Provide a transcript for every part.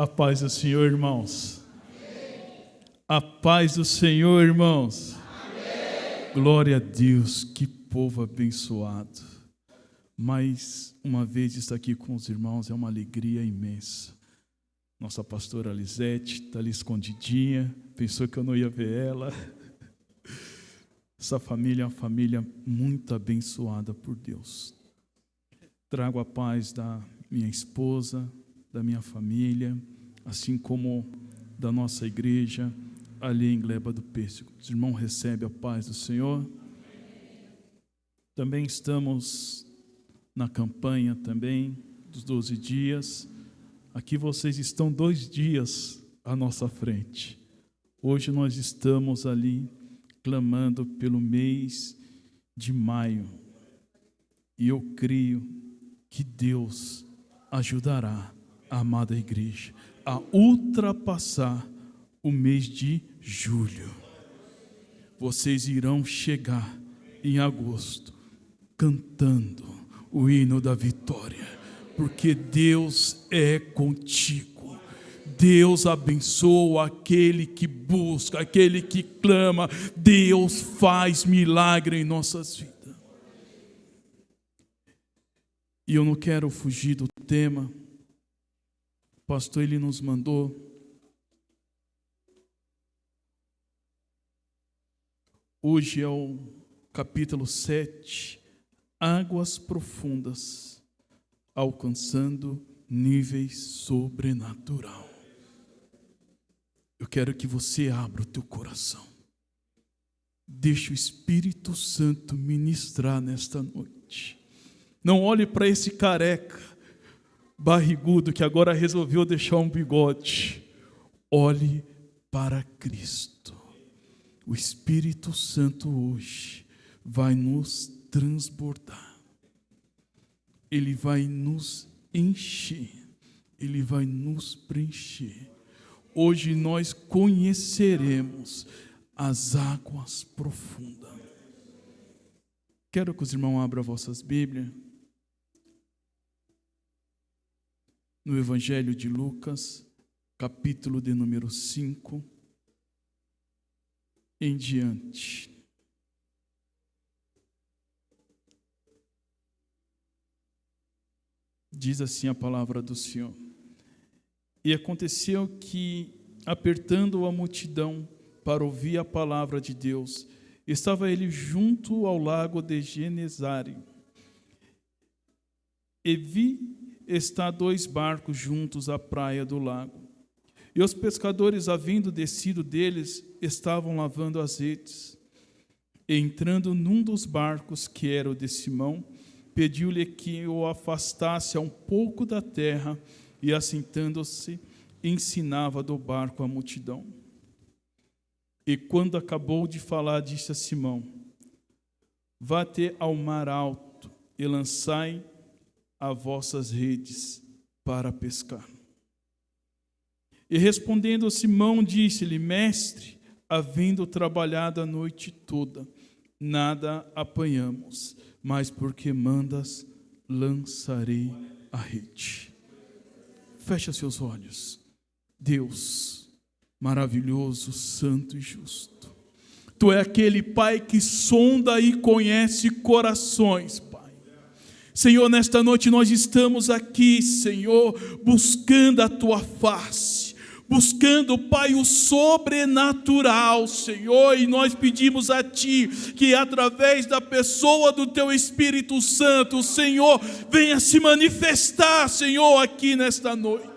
A paz do Senhor, irmãos. A paz do Senhor, irmãos. Glória a Deus, que povo abençoado. Mais uma vez estar aqui com os irmãos é uma alegria imensa. Nossa pastora Lisete está ali escondidinha, pensou que eu não ia ver ela. Essa família é uma família muito abençoada por Deus. Trago a paz da minha esposa, da minha família, assim como da nossa igreja, ali em Gleba do Pêssego. Os irmãos recebem a paz do Senhor. Também estamos na campanha também dos 12 dias. Aqui vocês estão 2 dias à nossa frente. Hoje nós estamos ali clamando pelo mês de maio. E eu creio que Deus ajudará a amada igreja a ultrapassar o mês de julho. Vocês irão chegar em agosto cantando o hino da vitória, porque Deus é contigo. Deus abençoa aquele que busca, aquele que clama. Deus faz milagre em nossas vidas. E eu não quero fugir do tema. O pastor, ele nos mandou hoje é o capítulo 7, águas profundas, alcançando níveis sobrenatural. Eu quero que você abra o teu coração. Deixe o Espírito Santo ministrar nesta noite. Não olhe para esse careca barrigudo que agora resolveu deixar um bigode. Olhe para Cristo. O Espírito Santo hoje vai nos transbordar. Ele vai nos encher. Ele vai nos preencher. Hoje nós conheceremos as águas profundas. Quero que os irmãos abram vossas Bíblias no Evangelho de Lucas, capítulo de número 5 em diante. Diz assim a palavra do Senhor. E aconteceu que, apertando a multidão para ouvir a palavra de Deus, estava ele junto ao lago de Genesare. E vi estar 2 barcos juntos à praia do lago. E os pescadores, havendo descido deles, estavam lavando as redes. E entrando num dos barcos, que era o de Simão, pediu-lhe que o afastasse um pouco da terra, e assentando-se, ensinava do barco a multidão. E quando acabou de falar, disse a Simão: vá até ao mar alto e lançai as vossas redes para pescar. E respondendo Simão, disse-lhe: mestre, havendo trabalhado a noite toda, nada apanhamos, mas porque mandas, lançarei a rede. Fecha seus olhos. Deus maravilhoso, santo e justo, Tu é aquele Pai que sonda e conhece corações, Pai. Senhor, nesta noite nós estamos aqui, Senhor, buscando a Tua face, buscando, Pai, o sobrenatural, Senhor, e nós pedimos a Ti que através da pessoa do Teu Espírito Santo, Senhor, venha se manifestar, Senhor, aqui nesta noite.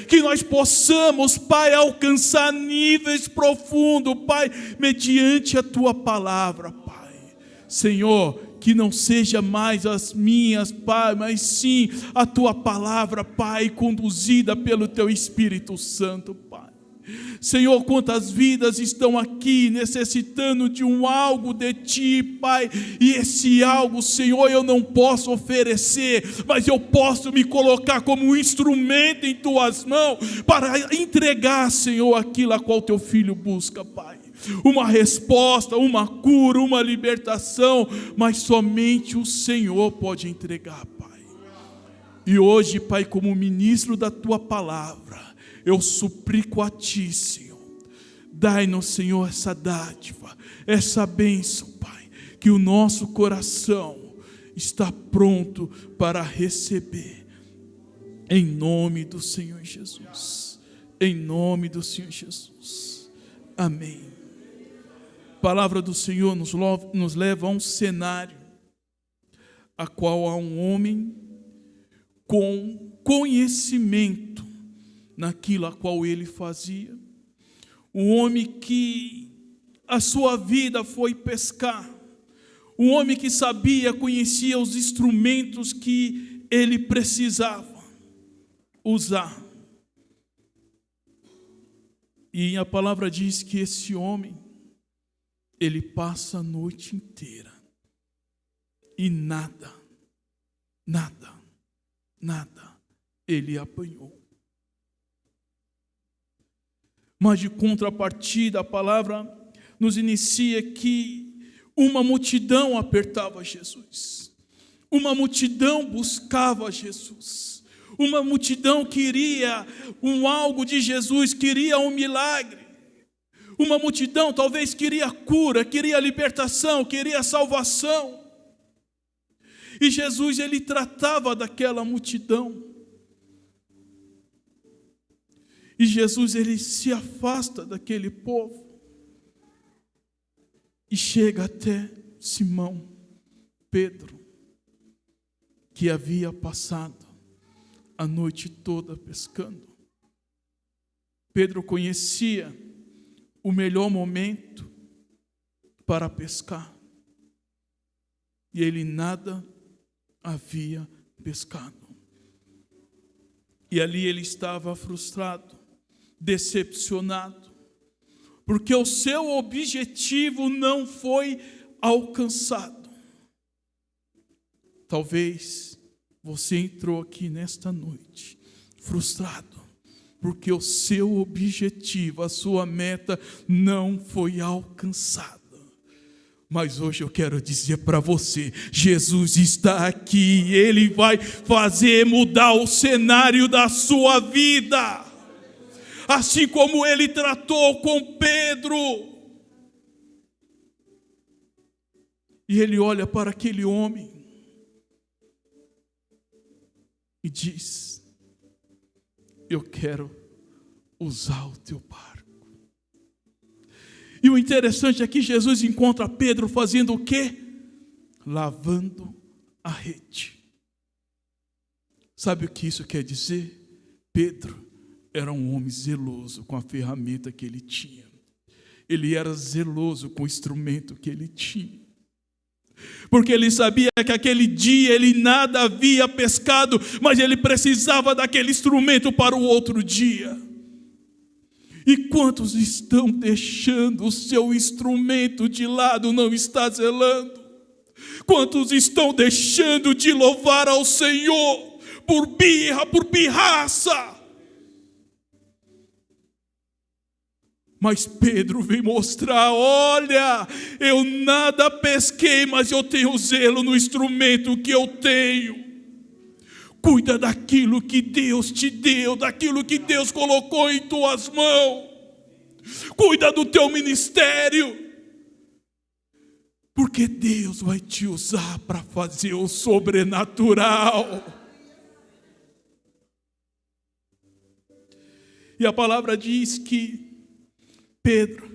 Que nós possamos, Pai, alcançar níveis profundos, Pai, mediante a Tua palavra, Pai. Senhor, que não seja mais as minhas, Pai, mas sim a Tua palavra, Pai, conduzida pelo Teu Espírito Santo, Pai. Senhor, quantas vidas estão aqui necessitando de um algo de Ti, Pai, e esse algo, Senhor, eu não posso oferecer, mas eu posso me colocar como um instrumento em Tuas mãos para entregar, Senhor, aquilo a qual Teu Filho busca, Pai. Uma resposta, uma cura, uma libertação, mas somente o Senhor pode entregar, Pai. E hoje, Pai, como ministro da Tua palavra, eu suplico a Ti, Senhor, dai-nos, Senhor, essa dádiva, essa bênção, Pai, que o nosso coração está pronto para receber, em nome do Senhor Jesus, em nome do Senhor Jesus, amém. A palavra do Senhor nos leva a um cenário, a qual há um homem com conhecimento naquilo a qual ele fazia, um homem que a sua vida foi pescar, um homem que sabia, conhecia os instrumentos que ele precisava usar. E a palavra diz que esse homem, ele passa a noite inteira e nada ele apanhou. Mas de contrapartida, a palavra nos inicia que uma multidão apertava Jesus, uma multidão buscava Jesus, uma multidão queria algo de Jesus, queria um milagre. Uma multidão talvez queria cura, queria libertação, queria salvação. E Jesus, ele tratava daquela multidão. E Jesus, ele se afasta daquele povo e chega até Simão, Pedro, que havia passado a noite toda pescando. Pedro conhecia o melhor momento para pescar, e ele nada havia pescado. E ali ele estava frustrado, decepcionado, porque o seu objetivo não foi alcançado. Talvez você entrou aqui nesta noite frustrado, porque o seu objetivo, a sua meta não foi alcançada. Mas hoje eu quero dizer para você, Jesus está aqui, Ele vai fazer mudar o cenário da sua vida. Assim como Ele tratou com Pedro. E Ele olha para aquele homem e diz: eu quero usar o teu barco. E o interessante é que Jesus encontra Pedro fazendo o quê? Lavando a rede. Sabe o que isso quer dizer? Pedro era um homem zeloso com a ferramenta que ele tinha. Ele era zeloso com o instrumento que ele tinha. Porque ele sabia que aquele dia ele nada havia pescado, mas ele precisava daquele instrumento para o outro dia. E quantos estão deixando o seu instrumento de lado, não está zelando? Quantos estão deixando de louvar ao Senhor por birra, por pirraça? Mas Pedro veio mostrar: olha, eu nada pesquei, mas eu tenho zelo no instrumento que eu tenho. Cuida daquilo que Deus te deu, daquilo que Deus colocou em tuas mãos. Cuida do teu ministério, porque Deus vai te usar para fazer o sobrenatural. E a palavra diz que Pedro,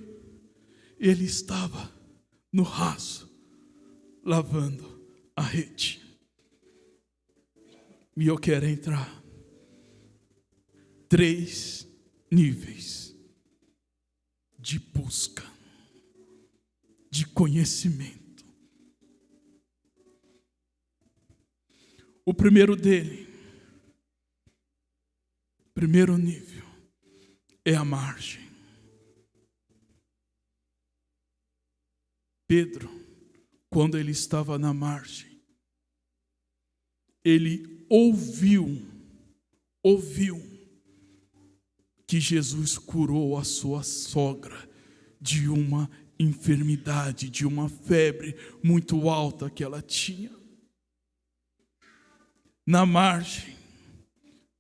ele estava no raso, lavando a rede. E eu quero entrar 3 níveis de busca, de conhecimento. O primeiro dele, primeiro nível, é a margem. Pedro, quando ele estava na margem, ele ouviu que Jesus curou a sua sogra de uma enfermidade, de uma febre muito alta que ela tinha. Na margem,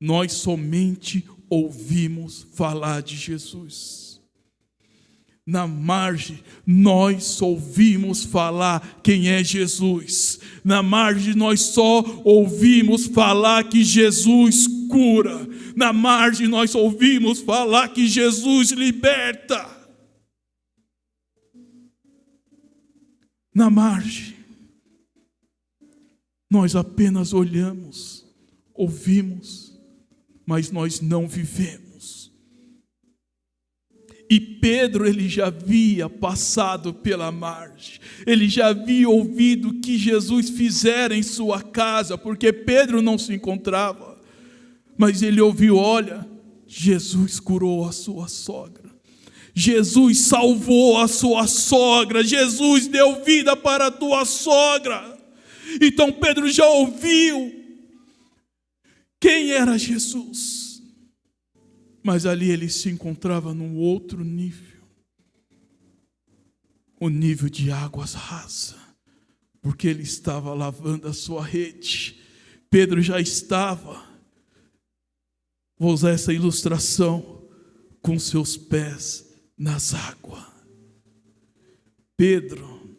nós somente ouvimos falar de Jesus. Na margem, nós só ouvimos falar quem é Jesus. Na margem, nós só ouvimos falar que Jesus cura. Na margem, nós ouvimos falar que Jesus liberta. Na margem, nós apenas olhamos, ouvimos, mas nós não vivemos. E Pedro, ele já havia passado pela margem, ele já havia ouvido o que Jesus fizera em sua casa, porque Pedro não se encontrava, mas ele ouviu: olha, Jesus curou a sua sogra. Jesus salvou a sua sogra, Jesus deu vida para a tua sogra. Então Pedro já ouviu quem era Jesus. Mas ali ele se encontrava num outro nível. O nível de águas rasas. Porque ele estava lavando a sua rede. Pedro já estava, vou usar essa ilustração, com seus pés nas águas. Pedro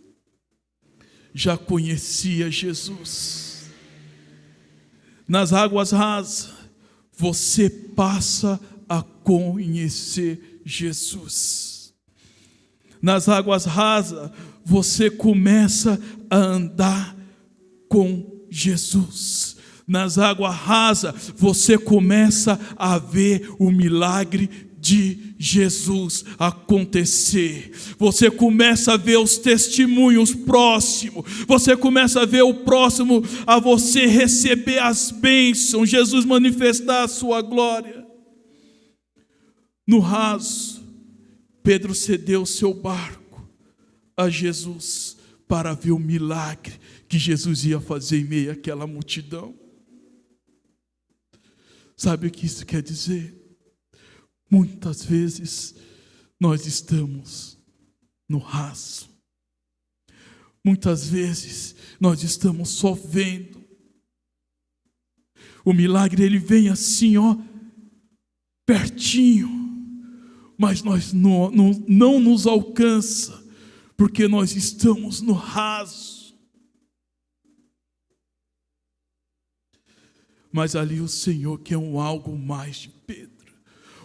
já conhecia Jesus. Nas águas rasas, você passa a conhecer Jesus. Nas águas rasas, você começa a andar com Jesus. Nas águas rasas, você começa a ver o milagre de Jesus acontecer. Você começa a ver os testemunhos próximos. Você começa a ver o próximo a você receber as bênçãos, Jesus manifestar a sua glória. No raso, Pedro cedeu seu barco a Jesus para ver o milagre que Jesus ia fazer em meio àquela multidão. Sabe o que isso quer dizer? Muitas vezes nós estamos no raso. Muitas vezes nós estamos só vendo. O milagre, ele vem assim, ó, pertinho, mas nós não nos alcança, porque nós estamos no raso. Mas ali o Senhor quer algo mais de Pedro.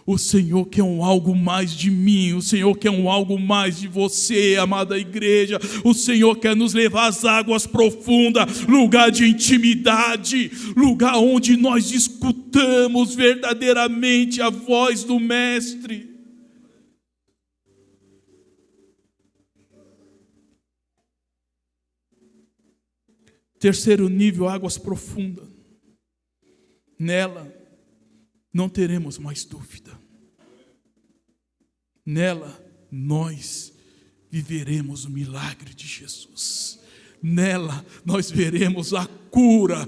O Senhor quer algo mais de mim. O Senhor quer algo mais de você, amada igreja. O Senhor quer nos levar às águas profundas, lugar de intimidade, lugar onde nós escutamos verdadeiramente a voz do Mestre. Terceiro nível, águas profundas. Nela não teremos mais dúvida. Nela nós viveremos o milagre de Jesus. Nela nós veremos a cura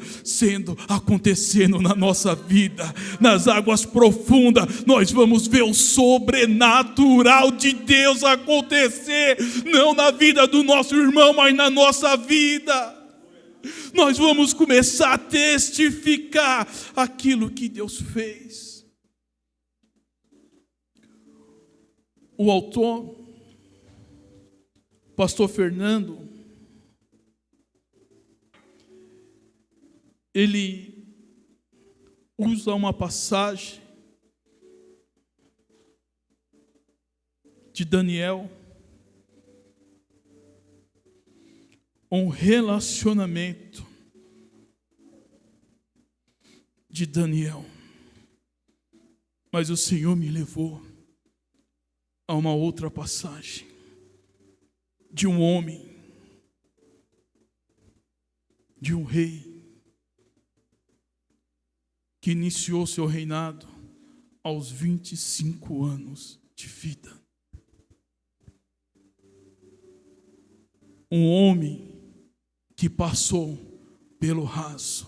acontecendo na nossa vida. Nas águas profundas nós vamos ver o sobrenatural de Deus acontecer, não na vida do nosso irmão, mas na nossa vida. Nós vamos começar a testificar aquilo que Deus fez. O autor, pastor Fernando, ele usa uma passagem de Daniel, um relacionamento de Daniel. Mas o Senhor me levou a uma outra passagem de um homem, de um rei, que iniciou seu reinado aos 25 anos de vida. Um homem que passou pelo raso.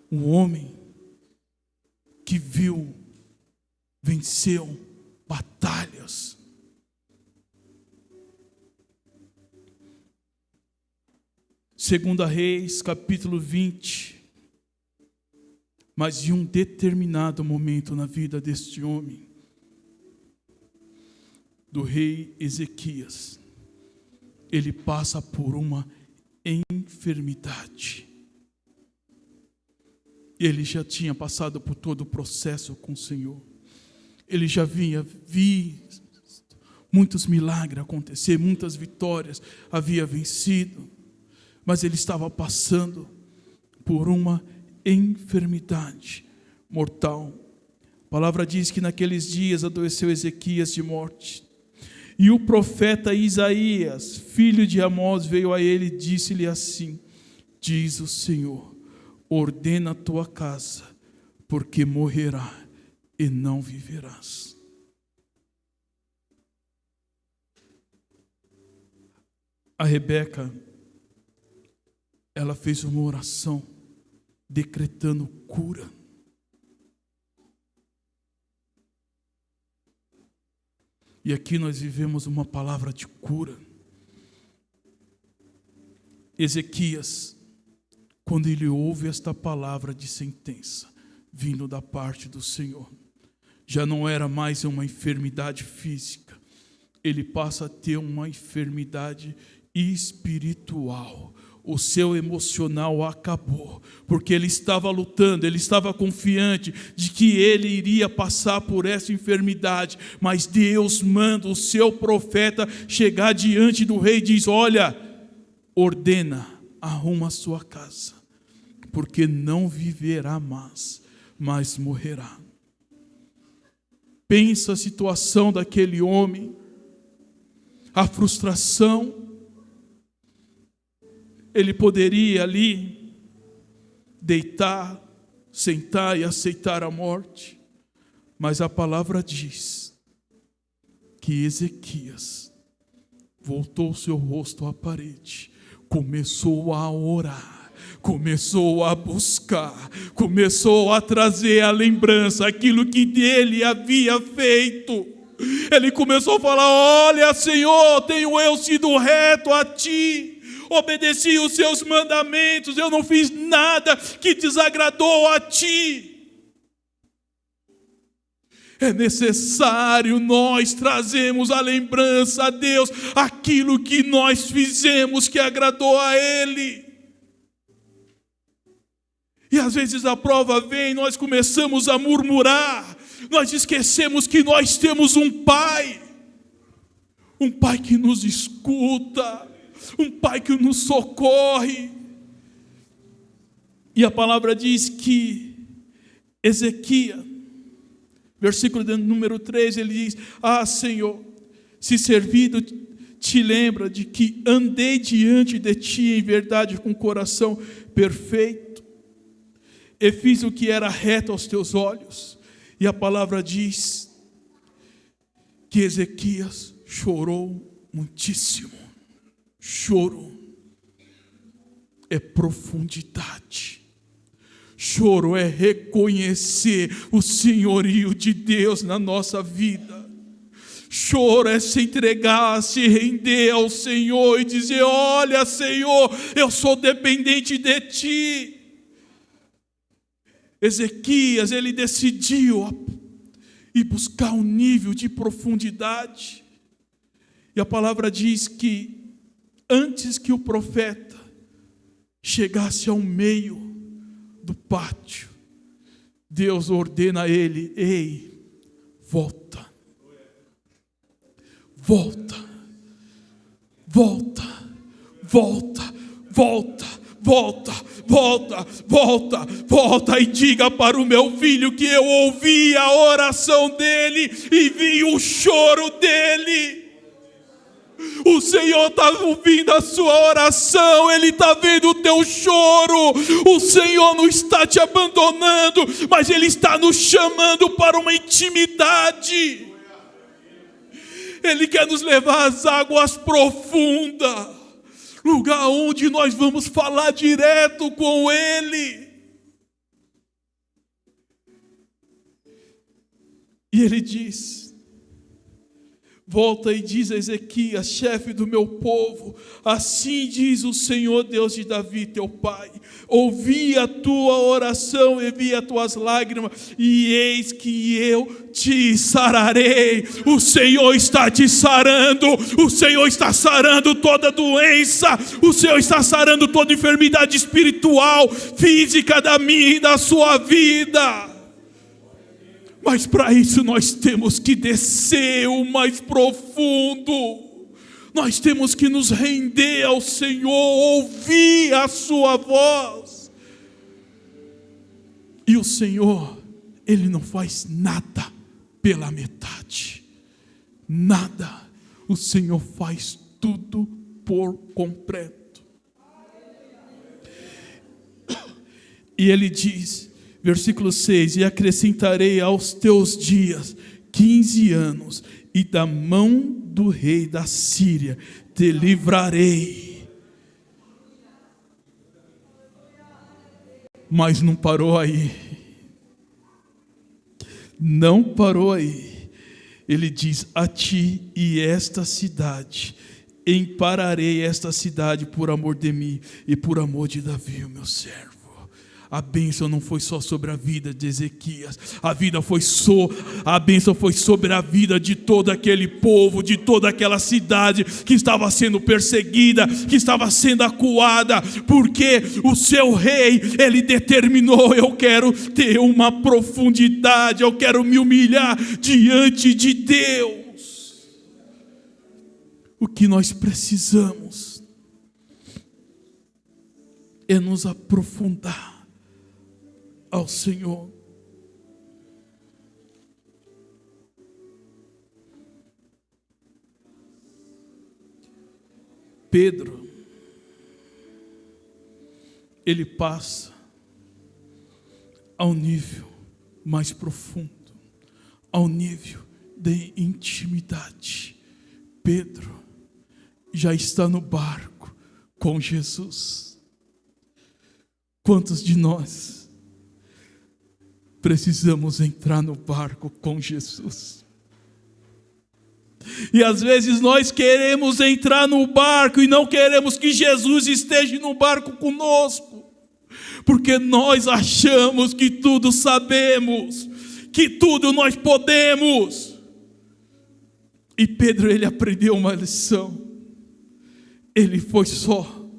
Um homem que venceu batalhas. Segunda Reis, capítulo 20, Mas em um determinado momento na vida deste homem, do rei Ezequias, ele passa por uma enfermidade. Ele já tinha passado por todo o processo com o Senhor. Ele já havia visto muitos milagres acontecer, muitas vitórias havia vencido. Mas ele estava passando por uma enfermidade mortal. A palavra diz que naqueles dias adoeceu Ezequias de morte. E o profeta Isaías, filho de Amós, veio a ele e disse-lhe assim: diz o Senhor, ordena a tua casa, porque morrerá e não viverás. A Rebeca, ela fez uma oração decretando cura. E aqui nós vivemos uma palavra de cura. Ezequias, quando ele ouve esta palavra de sentença, vindo da parte do Senhor, já não era mais uma enfermidade física, ele passa a ter uma enfermidade espiritual. O seu emocional acabou, porque ele estava lutando, ele estava confiante de que ele iria passar por essa enfermidade, mas Deus manda o seu profeta chegar diante do rei e diz: olha, ordena, arruma a sua casa, porque não viverá mais, mas morrerá. Pensa a situação daquele homem, a frustração. Ele poderia ali deitar, sentar e aceitar a morte, mas a palavra diz que Ezequias voltou seu rosto à parede, começou a orar, começou a buscar, começou a trazer à lembrança aquilo que dele havia feito. Ele começou a falar: olha, Senhor, tenho eu sido reto a ti, obedeci os seus mandamentos, eu não fiz nada que desagradou a ti. É necessário nós trazermos à lembrança a Deus aquilo que nós fizemos que agradou a Ele. E às vezes a prova vem, nós começamos a murmurar, nós esquecemos que nós temos um Pai que nos escuta, um Pai que nos socorre. E a palavra diz que Ezequias, versículo número 3, ele diz: ah, Senhor, se servido te lembra de que andei diante de ti em verdade com coração perfeito, e fiz o que era reto aos teus olhos. E a palavra diz que Ezequias chorou muitíssimo. Choro é profundidade. Choro é reconhecer o senhorio de Deus na nossa vida. Choro é se entregar, se render ao Senhor e dizer: olha, Senhor, eu sou dependente de ti. Ezequias, ele decidiu ir buscar um nível de profundidade. E a palavra diz que antes que o profeta chegasse ao meio do pátio, Deus ordena a ele: ei, volta, volta, volta, volta, volta, volta, volta, volta, volta, e diga para o meu filho que eu ouvi a oração dele e vi o choro dele. O Senhor está ouvindo a sua oração, Ele está vendo o teu choro. O Senhor não está te abandonando, mas Ele está nos chamando para uma intimidade. Ele quer nos levar às águas profundas, lugar onde nós vamos falar direto com Ele. E Ele diz: Volta e diz a Ezequias, chefe do meu povo: assim diz o Senhor Deus de Davi, teu pai: ouvi a tua oração e vi as tuas lágrimas, e eis que eu te sararei. O Senhor está te sarando, o Senhor está sarando toda doença, o Senhor está sarando toda enfermidade espiritual, física da minha e da sua vida. Mas para isso nós temos que descer o mais profundo. Nós temos que nos render ao Senhor, ouvir a sua voz. E o Senhor, Ele não faz nada pela metade. Nada. O Senhor faz tudo por completo. E Ele diz, versículo 6: e acrescentarei aos teus dias 15 anos, e da mão do rei da Síria te livrarei. Mas não parou aí. Não parou aí. Ele diz: a ti e esta cidade, empararei esta cidade por amor de mim e por amor de Davi, o meu servo. A bênção não foi só sobre a vida de Ezequias, a bênção foi sobre a vida de todo aquele povo, de toda aquela cidade que estava sendo perseguida, que estava sendo acuada, porque o seu rei, ele determinou: eu quero ter uma profundidade, eu quero me humilhar diante de Deus. O que nós precisamos é nos aprofundar ao Senhor. Pedro, ele passa ao nível mais profundo, ao nível de intimidade. Pedro já está no barco com Jesus. Quantos de nós precisamos entrar no barco com Jesus? E às vezes nós queremos entrar no barco e não queremos que Jesus esteja no barco conosco, porque nós achamos que tudo sabemos, que tudo nós podemos. E Pedro, ele aprendeu uma lição. Ele foi só,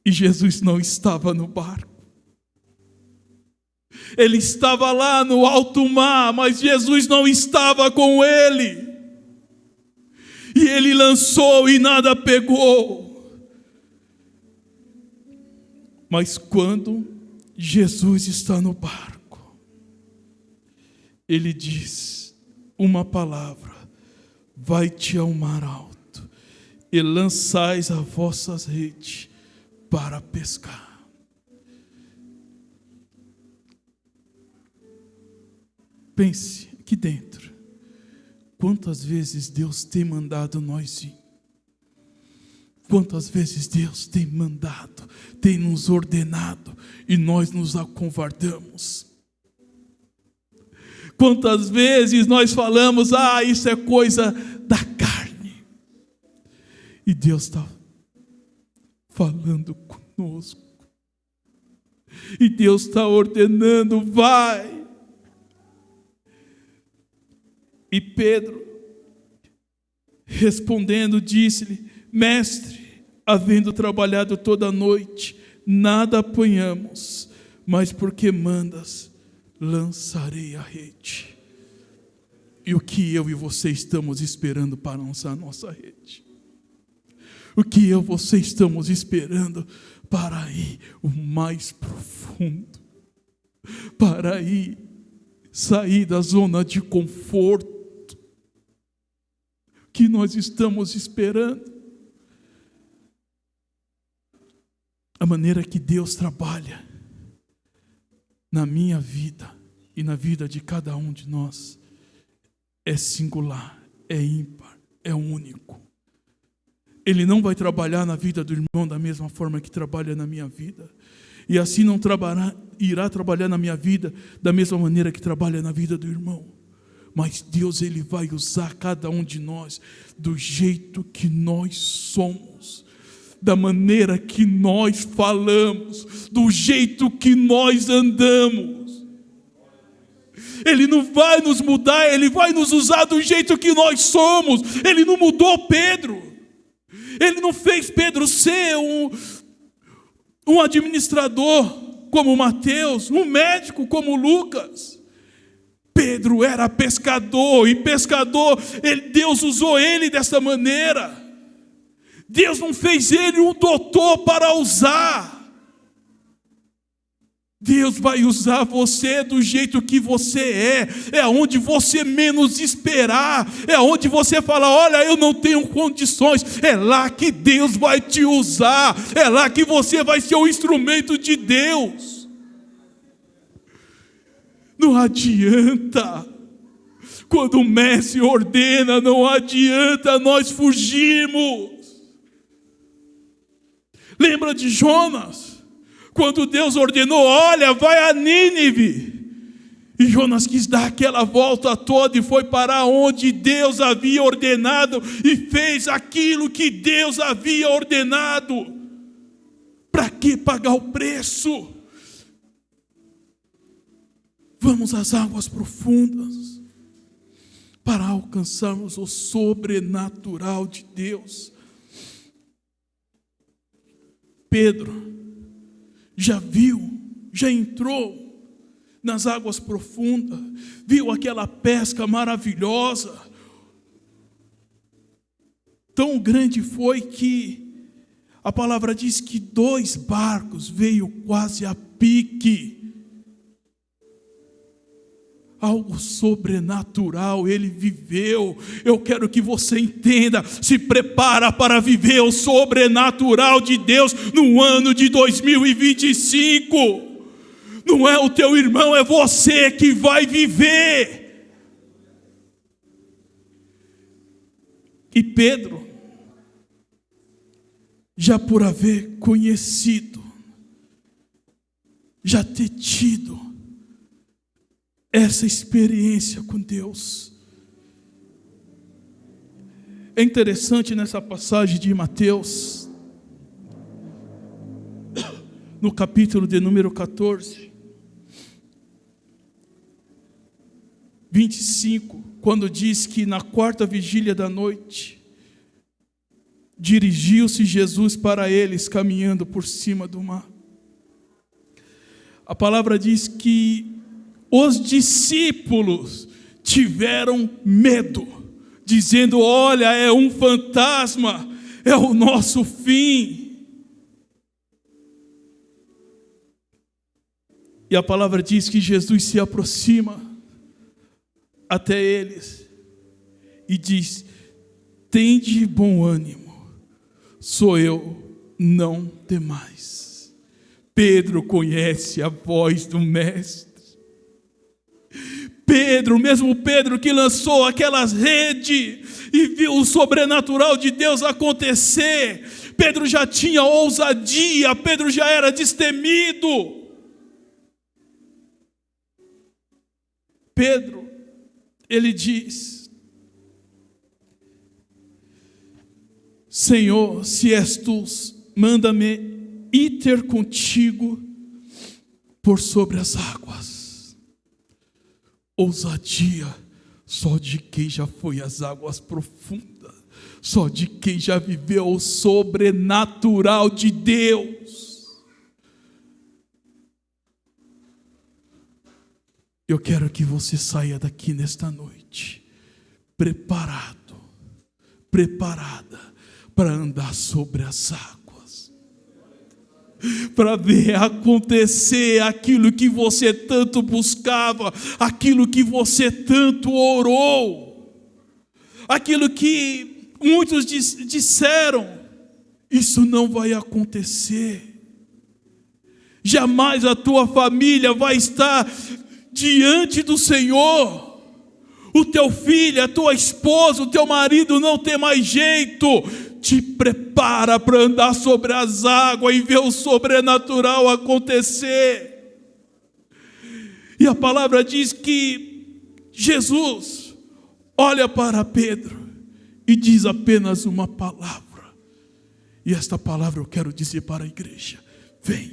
e Jesus não estava no barco. Ele estava lá no alto mar, mas Jesus não estava com ele. E ele lançou e nada pegou. Mas quando Jesus está no barco, ele diz uma palavra: vai-te ao mar alto e lançais as vossas redes para pescar. Pense aqui dentro, quantas vezes Deus tem mandado nós ir? Quantas vezes Deus tem mandado, tem nos ordenado, e nós nos acovardamos? Quantas vezes nós falamos: isso é coisa da carne. E Deus está falando conosco. E Deus está ordenando: vai. E Pedro, respondendo, disse-lhe: mestre, havendo trabalhado toda a noite, nada apanhamos, mas porque mandas, lançarei a rede. E o que eu e você estamos esperando para lançar a nossa rede? O que eu e você estamos esperando para ir o mais profundo? Para ir sair da zona de conforto? Que nós estamos esperando? A maneira que Deus trabalha na minha vida e na vida de cada um de nós é singular, é ímpar, é único. Ele não vai trabalhar na vida do irmão da mesma forma que trabalha na minha vida. E assim irá trabalhar na minha vida da mesma maneira que trabalha na vida do irmão. mas Deus, Ele vai usar cada um de nós do jeito que nós somos, da maneira que nós falamos, do jeito que nós andamos. Ele não vai nos mudar, Ele vai nos usar do jeito que nós somos. Ele não mudou Pedro. Ele não fez Pedro ser um administrador como Mateus, um médico como Lucas. Pedro era pescador, e pescador, Deus usou ele dessa maneira. Deus não fez ele um doutor para usar. Deus vai usar você do jeito que você é onde você menos esperar, é onde você fala, olha, eu não tenho condições, é lá que Deus vai te usar, é lá que você vai ser o instrumento de Deus. Não adianta, quando o mestre ordena, não adianta nós fugirmos. Lembra de Jonas? Quando Deus ordenou, olha, vai a Nínive. E Jonas quis dar aquela volta toda e foi para onde Deus havia ordenado e fez aquilo que Deus havia ordenado. Para que pagar o preço? Vamos às águas profundas para alcançarmos o sobrenatural de Deus. Pedro já viu, já entrou nas águas profundas, viu aquela pesca maravilhosa. Tão grande foi que a palavra diz que 2 barcos veio quase a pique. Algo sobrenatural ele viveu. Eu quero que você entenda, se prepara para viver o sobrenatural de Deus no ano de 2025. Não é o teu irmão, é você que vai viver. E Pedro, já por haver conhecido, já ter tido essa experiência com Deus. É interessante nessa passagem de Mateus, no capítulo de número 14, 25, quando diz que na 4ª vigília da noite, dirigiu-se Jesus para eles, caminhando por cima do mar. A palavra diz que os discípulos tiveram medo, dizendo, olha, é um fantasma, é o nosso fim. E a palavra diz que Jesus se aproxima até eles e diz, tende bom ânimo, sou eu, não temais. Pedro conhece a voz do Mestre. Pedro, mesmo Pedro que lançou aquelas redes e viu o sobrenatural de Deus acontecer, Pedro já tinha ousadia, Pedro já era destemido. Pedro, ele diz, Senhor, se és tu, manda-me ir ter contigo por sobre as águas. Ousadia só de quem já foi às águas profundas, só de quem já viveu o sobrenatural de Deus. Eu quero que você saia daqui nesta noite preparado, preparada para andar sobre as águas, para ver acontecer aquilo que você tanto buscava, aquilo que você tanto orou, aquilo que muitos disseram, isso não vai acontecer. Jamais a tua família vai estar diante do Senhor. O teu filho, a tua esposa, o teu marido não tem mais jeito. Te prepara para andar sobre as águas e ver o sobrenatural acontecer. E a palavra diz que Jesus olha para Pedro e diz apenas uma palavra. E esta palavra eu quero dizer para a igreja: vem,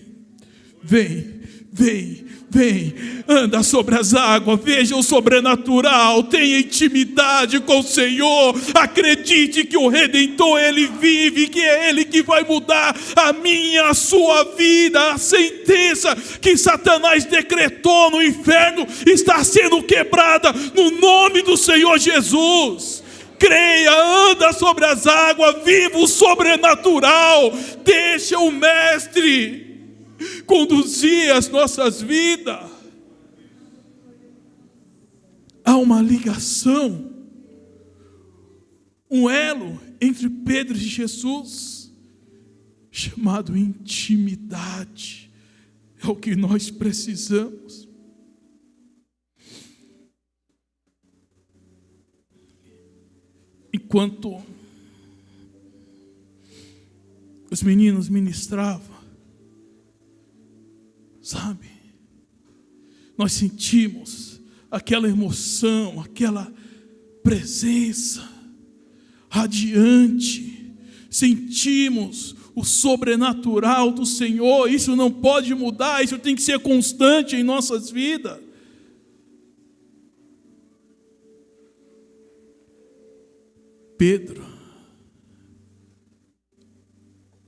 vem, vem, vem, anda sobre as águas, veja o sobrenatural, tenha intimidade com o Senhor, acredite que o Redentor, Ele vive, que é Ele que vai mudar a minha, a sua vida. A sentença que Satanás decretou no inferno está sendo quebrada no nome do Senhor Jesus. Creia, anda sobre as águas, viva o sobrenatural, deixa o Mestre conduzir as nossas vidas. Há uma ligação, um elo entre Pedro e Jesus, chamado intimidade. É o que nós precisamos. Enquanto os meninos ministravam, sabe, nós sentimos aquela emoção, aquela presença radiante, sentimos o sobrenatural do Senhor. Isso não pode mudar, isso tem que ser constante em nossas vidas. Pedro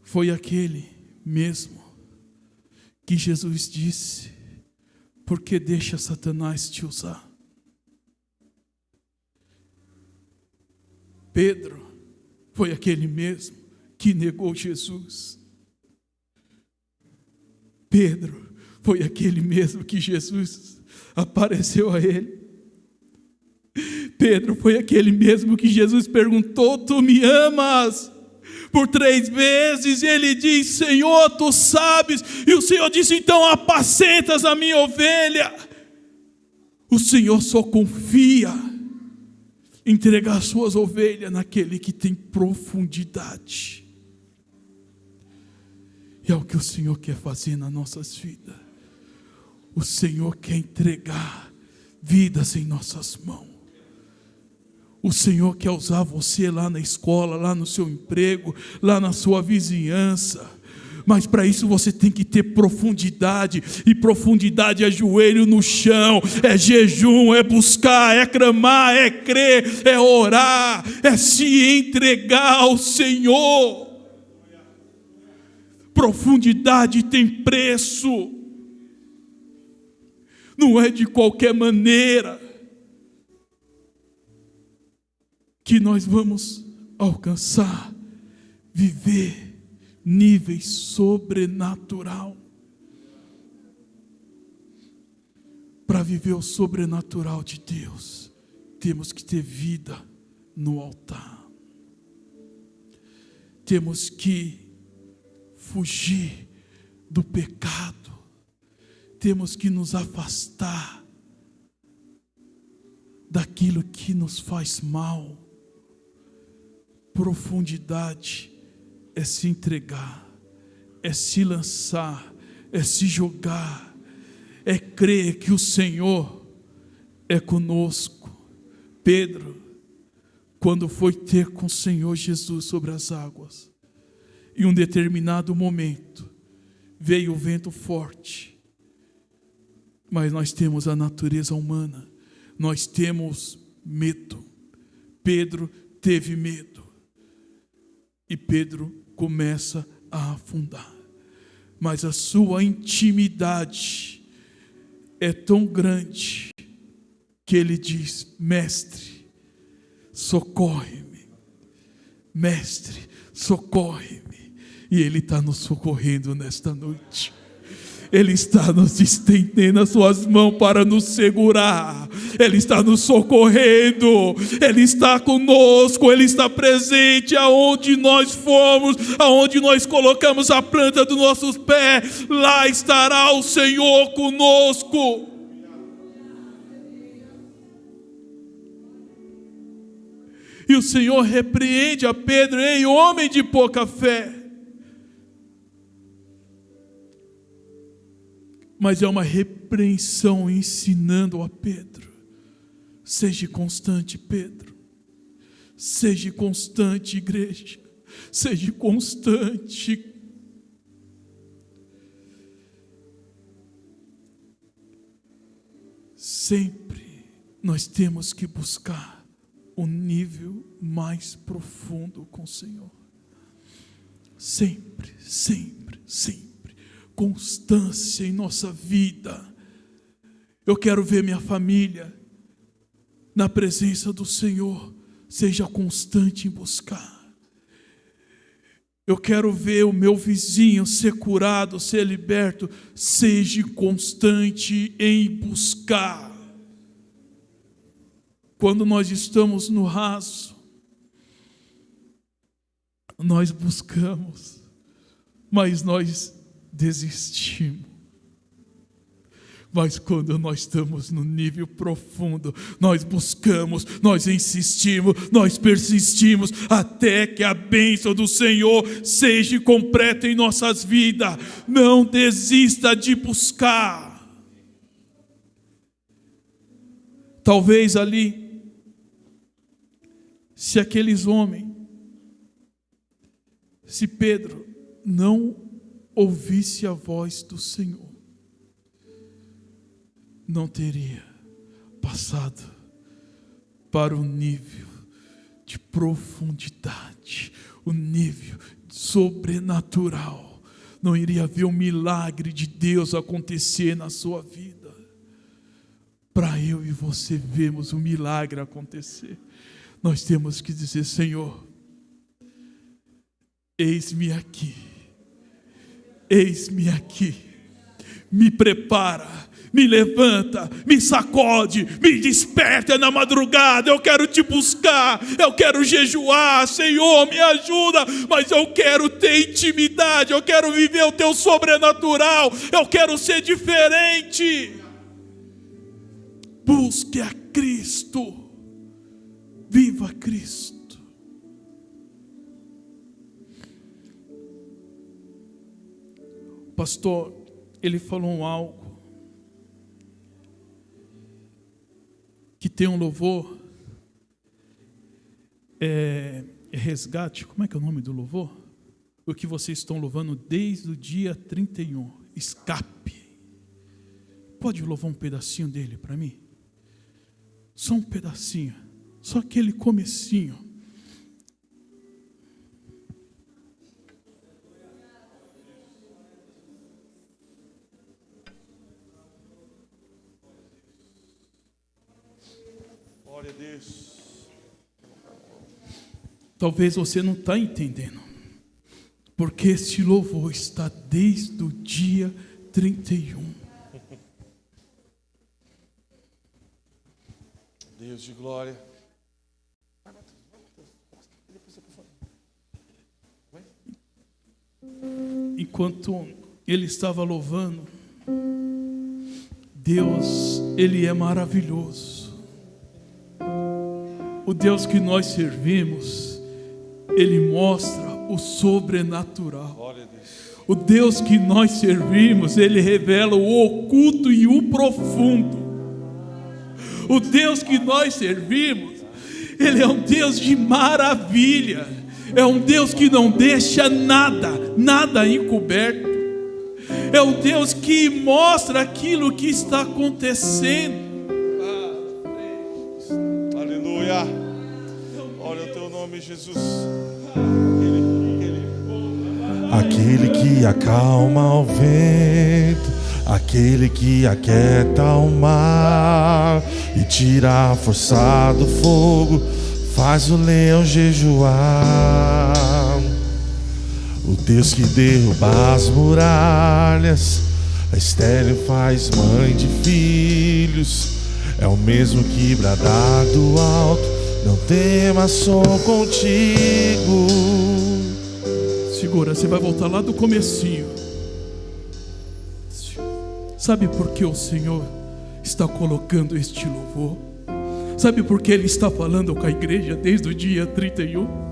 foi aquele mesmo que Jesus disse: por que deixa Satanás te usar? Pedro foi aquele mesmo que negou Jesus. Pedro foi aquele mesmo que Jesus apareceu a ele. Pedro foi aquele mesmo que Jesus perguntou: tu me amas? Por 3 vezes, e ele diz: Senhor, tu sabes. E o Senhor disse: então apacentas a minha ovelha. O Senhor só confia em entregar suas ovelhas naquele que tem profundidade. E é o que o Senhor quer fazer nas nossas vidas. O Senhor quer entregar vidas em nossas mãos. O Senhor quer usar você lá na escola, lá no seu emprego, lá na sua vizinhança. Mas para isso você tem que ter profundidade. E profundidade é joelho no chão, é jejum, é buscar, é clamar, é crer, é orar, é se entregar ao Senhor. Profundidade tem preço. Não é de qualquer maneira que nós vamos alcançar, viver níveis sobrenatural. Para viver o sobrenatural de Deus, temos que ter vida no altar. Temos que fugir do pecado. Temos que nos afastar daquilo que nos faz mal. Profundidade é se entregar, é se lançar, é se jogar, é crer que o Senhor é conosco. Pedro, quando foi ter com o Senhor Jesus sobre as águas, em um determinado momento, veio o vento forte, mas nós temos a natureza humana, nós temos medo. Pedro teve medo. E Pedro começa a afundar. Mas a sua intimidade é tão grande que ele diz: Mestre, socorre-me. Mestre, socorre-me. E ele está nos socorrendo nesta noite. Ele está nos estendendo as suas mãos para nos segurar. Ele está nos socorrendo. Ele está conosco. Ele está presente aonde nós formos, aonde nós colocamos a planta dos nossos pés. Lá estará o Senhor conosco. E o Senhor repreende a Pedro: ei, homem de pouca fé. Mas é uma repreensão ensinando a Pedro: Seja constante, Pedro. Seja constante, igreja. Seja constante. Sempre nós temos que buscar um nível mais profundo com o Senhor. Sempre, sempre, sempre. Constância em nossa vida. Eu quero ver minha família na presença do Senhor. Seja constante em buscar. Eu quero ver o meu vizinho ser curado, ser liberto. Seja constante em buscar. Quando nós estamos no raso, nós buscamos, mas nós desistimos. Mas quando nós estamos no nível profundo, nós buscamos, nós insistimos, nós persistimos, até que a bênção do Senhor seja completa em nossas vidas. Não desista de buscar. Talvez ali, se aqueles homens, se Pedro não ouvisse a voz do Senhor, não teria passado para o nível de profundidade, o nível sobrenatural. Não iria ver o milagre de Deus acontecer na sua vida. Para eu e você vermos o milagre acontecer, nós temos que dizer: Senhor, eis-me aqui, eis-me aqui, me prepara, me levanta, me sacode, me desperta na madrugada. Eu quero te buscar, eu quero jejuar, Senhor, me ajuda, mas eu quero ter intimidade, eu quero viver o teu sobrenatural, eu quero ser diferente. Busque a Cristo, viva Cristo. O pastor, ele falou algo que tem um louvor, resgate. Como é que é o nome do louvor? O que vocês estão louvando desde o dia 31, escape. Pode louvar um pedacinho dele para mim? Só um pedacinho, só aquele comecinho. Glória a Deus. Talvez você não está entendendo, porque esse louvor está desde o dia 31. Deus de glória. Enquanto ele estava louvando, Deus, ele é maravilhoso. O Deus que nós servimos, ele mostra o sobrenatural. Glória a Deus. O Deus que nós servimos, ele revela o oculto e o profundo. O Deus que nós servimos, ele é um Deus de maravilha. É um Deus que não deixa nada encoberto. É um Deus que mostra aquilo que está acontecendo. Aleluia. Olha o teu nome, Jesus. Aquele que acalma o vento, aquele que aquieta o mar e tira a força do fogo, faz o leão jejuar. O Deus que derruba as muralhas, a estéril faz mãe de filhos, é o mesmo que bradar do alto: não temas, sou contigo. Segura, você vai voltar lá do comecinho. Sabe por que o Senhor está colocando este louvor? Sabe por que Ele está falando com a igreja desde o dia 31?